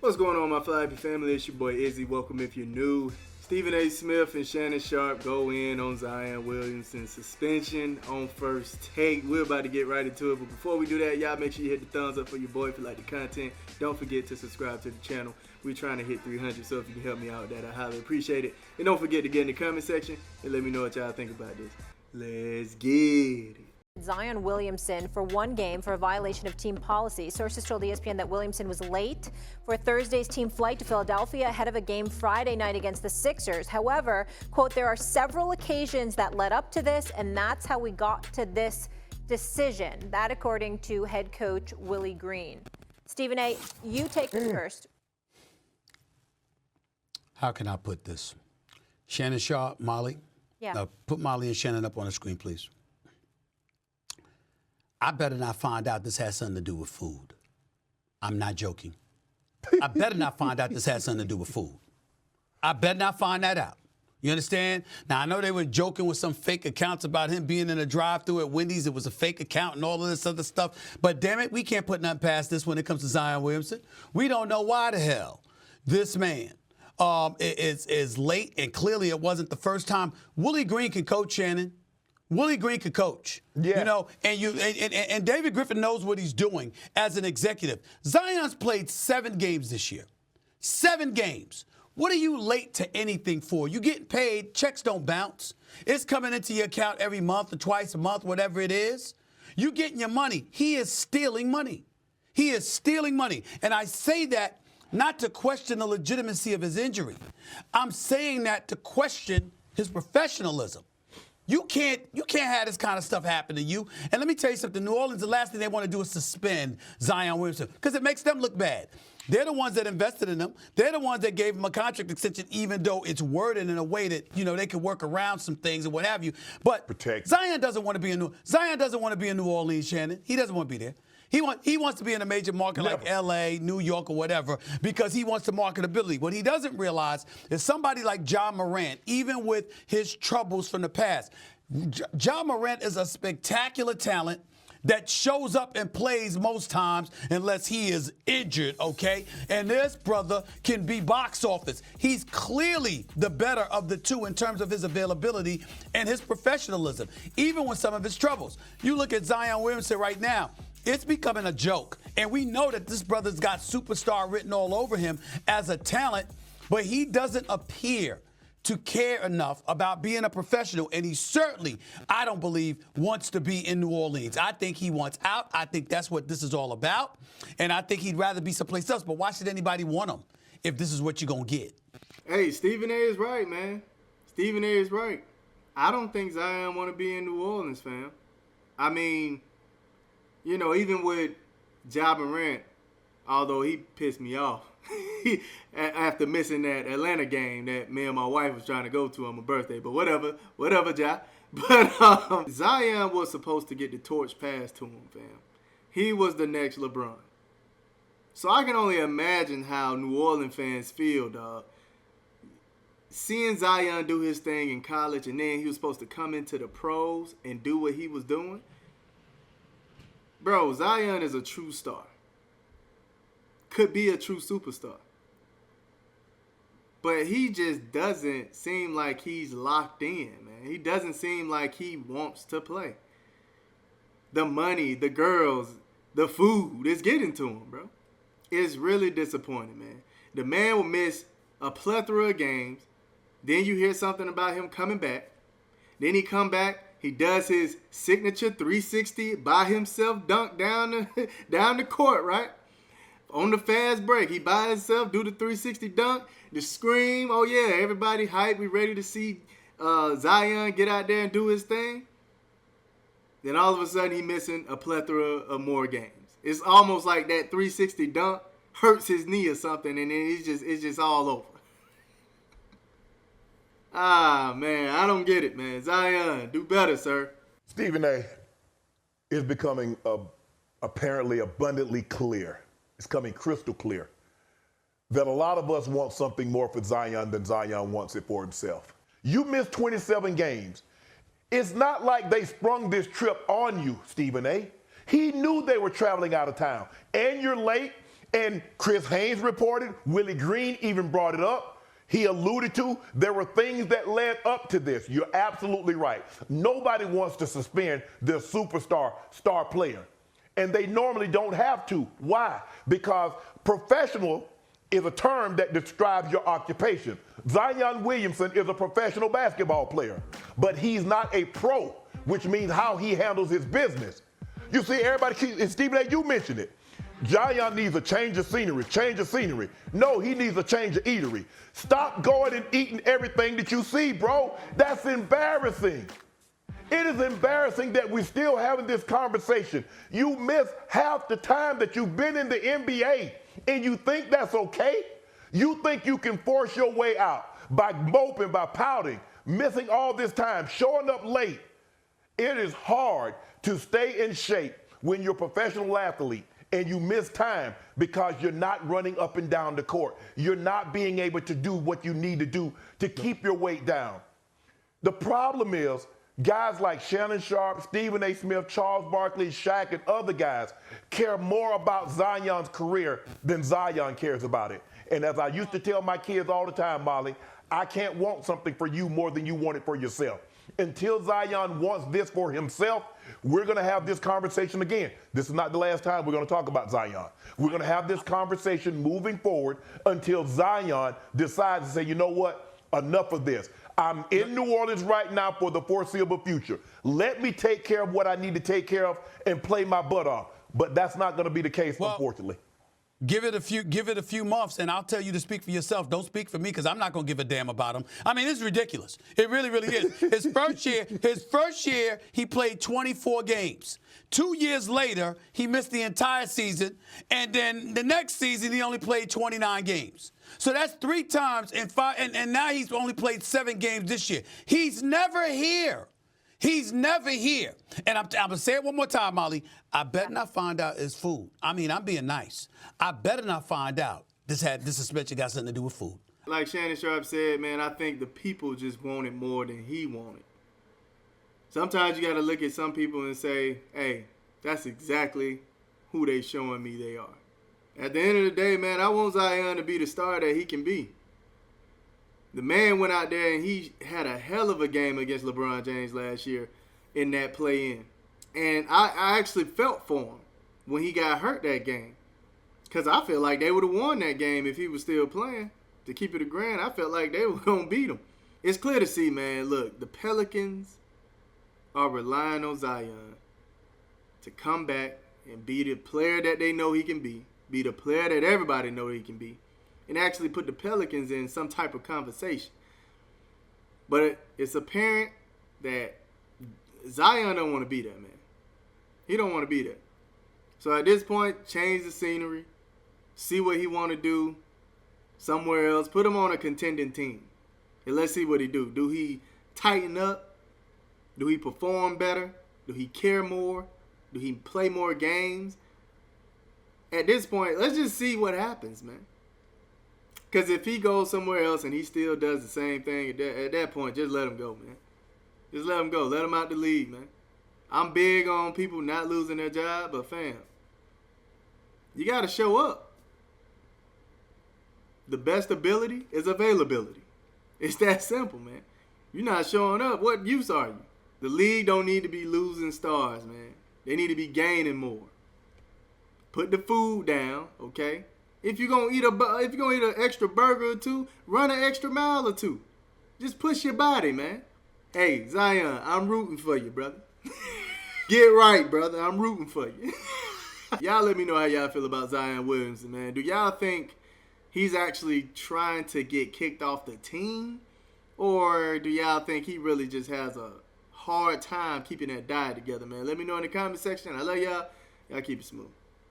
What's going on, my Fly Happy family? It's your boy Izzy. Welcome if you're new. Stephen A. Smith and Shannon Sharpe go in on Zion Williamson's suspension on First Take. We're about to get right into it, but before we do that, y'all make sure you hit the thumbs up for your boy if you like the content. Don't forget to subscribe to the channel. We're trying to hit 300, so if you can help me out with that, I highly appreciate it. And don't forget to get in the comment section and let me know what y'all think about this. Let's get it. Zion Williamson for one game for a violation of team policy. Sources told ESPN that Williamson was late for Thursday's team flight to Philadelphia ahead of a game Friday night against the Sixers. However, quote, there are several occasions that led up to this, and that's how we got to this decision. That according to head coach Willie Green. Stephen A., you take this first. How can I put this? Shannon Sharpe, Molly. Yeah. Put Molly and Shannon up on the screen, please. I better not find out this has something to do with food. I'm not joking. I better not find out this has something to do with food. I better not find that out. You understand? Now, I know they were joking with some fake accounts about him being in a drive-thru at Wendy's. It was a fake account and all of this other stuff. But damn it, we can't put nothing past this when it comes to Zion Williamson. We don't know why the hell this man is late, and clearly it wasn't the first time. Willie Green can coach, Shannon. Willie Green could coach, you know, and David Griffin knows what he's doing as an executive. Zion's played 7 games this year. 7 games. What are you late to anything for? You getting paid, checks don't bounce. It's coming into your account every month or twice a month, whatever it is. You getting your money. He is stealing money. He is stealing money. And I say that not to question the legitimacy of his injury. I'm saying that to question his professionalism. You can't have this kind of stuff happen to you. And let me tell you something. New Orleans, the last thing they want to do is suspend Zion Williamson because it makes them look bad. They're the ones that invested in him. They're the ones that gave him a contract extension, even though it's worded in a way that, you know, they can work around some things and what have you. But Zion doesn't want to be in New Orleans, Shannon. He doesn't want to be there. He wants to be in a major market like L.A., New York, or whatever, because he wants the marketability. What he doesn't realize is somebody like Ja Morant, even with his troubles from the past, Ja Morant is a spectacular talent that shows up and plays most times unless he is injured, okay? And this brother can be box office. He's clearly the better of the two in terms of his availability and his professionalism, even with some of his troubles. You look at Zion Williamson right now. It's becoming a joke. And we know that this brother's got superstar written all over him as a talent, but he doesn't appear to care enough about being a professional. And he certainly, I don't believe, wants to be in New Orleans. I think he wants out. I think that's what this is all about. And I think he'd rather be someplace else. But why should anybody want him if this is what you're going to get? Hey, Stephen A. is right, man. Stephen A. is right. I don't think Zion want to be in New Orleans, fam. I mean, you know, even with Ja Morant, although he pissed me off after missing that Atlanta game that me and my wife was trying to go to on my birthday. But whatever, Ja. But Zion was supposed to get the torch passed to him, fam. He was the next LeBron. So I can only imagine how New Orleans fans feel, dog. Seeing Zion do his thing in college, and then he was supposed to come into the pros and do what he was doing. Bro, Zion is a true star. Could be a true superstar. But he just doesn't seem like he's locked in, man. He doesn't seem like he wants to play. The money, the girls, the food is getting to him, bro. It's really disappointing, man. The man will miss a plethora of games. Then you hear something about him coming back. Then he come back. He does his signature 360 by himself dunk down the court, right? On the fast break, he by himself do the 360 dunk, the scream. Oh yeah, everybody hype. We ready to see Zion get out there and do his thing. Then all of a sudden he missing a plethora of more games. It's almost like that 360 dunk hurts his knee or something, and then it's just all over. Ah, man, I don't get it, man. Zion, do better, sir. Stephen A. is becoming apparently abundantly clear. It's coming crystal clear that a lot of us want something more for Zion than Zion wants it for himself. You missed 27 games. It's not like they sprung this trip on you, Stephen A. He knew they were traveling out of town. And you're late, And Chris Haynes reported, Willie Green even brought it up. He alluded to there were things that led up to this. You're absolutely right. Nobody wants to suspend their star player. And they normally don't have to. Why? Because professional is a term that describes your occupation. Zion Williamson is a professional basketball player, but he's not a pro, which means how he handles his business. You see, everybody, and Stephen A., you mentioned it. Zion needs a change of scenery. No, he needs a change of eatery. Stop going and eating everything that you see, bro. That's embarrassing. It is embarrassing that we're still having this conversation. You miss half the time that you've been in the NBA, and you think that's okay? You think you can force your way out by moping, by pouting, missing all this time, showing up late. It is hard to stay in shape when you're a professional athlete and you miss time because you're not running up and down the court. You're not being able to do what you need to do to keep your weight down. The problem is guys like Shannon Sharpe, Stephen A. Smith, Charles Barkley, Shaq, and other guys care more about Zion's career than Zion cares about it. And as I used to tell my kids all the time, Molly, I can't want something for you more than you want it for yourself. Until Zion wants this for himself, we're going to have this conversation again. This is not the last time we're going to talk about Zion. We're going to have this conversation moving forward until Zion decides to say, you know what, enough of this. I'm in New Orleans right now for the foreseeable future. Let me take care of what I need to take care of and play my butt off. But that's not going to be the case, unfortunately. Give it a few months, and I'll tell you to speak for yourself. Don't speak for me, because I'm not going to give a damn about him. I mean, it's ridiculous. It really, really is. His first year, he played 24 games. 2 years later, he missed the entire season, and then the next season, he only played 29 games. So that's 3 times in 5, and now he's only played 7 games this year. He's never here. He's never here. And I'm going to say it one more time, Molly. I better not find out it's food. I mean, I'm being nice. I better not find out this suspension got something to do with food. Like Shannon Sharpe said, man, I think the people just want it more than he wanted. Sometimes you got to look at some people and say, hey, that's exactly who they showing me they are. At the end of the day, man, I want Zion to be the star that he can be. The man went out there and he had a hell of a game against LeBron James last year in that play-in. And I actually felt for him when he got hurt that game. Because I feel like they would have won that game if he was still playing. To keep it a grand, I felt like they were going to beat him. It's clear to see, man, look, the Pelicans are relying on Zion to come back and be the player that they know he can be the player that everybody know he can be, and actually put the Pelicans in some type of conversation. But it's apparent that Zion don't want to be that, man. He don't want to be that. So at this point, change the scenery, see what he want to do somewhere else, put him on a contending team, and let's see what he do. Do he tighten up? Do he perform better? Do he care more? Do he play more games? At this point, let's just see what happens, man. Because if he goes somewhere else and he still does the same thing, at that point, just let him go, man. Just let him go. Let him out the league, man. I'm big on people not losing their job, but fam, you got to show up. The best ability is availability. It's that simple, man. You're not showing up, what use are you? The league don't need to be losing stars, man. They need to be gaining more. Put the food down, okay? If you're gonna eat an extra burger or two, run an extra mile or two. Just push your body, man. Hey, Zion, I'm rooting for you, brother. Get right, brother. I'm rooting for you. Y'all let me know how y'all feel about Zion Williamson, man. Do y'all think he's actually trying to get kicked off the team? Or do y'all think he really just has a hard time keeping that diet together, man? Let me know in the comment section. I love y'all. Y'all keep it smooth.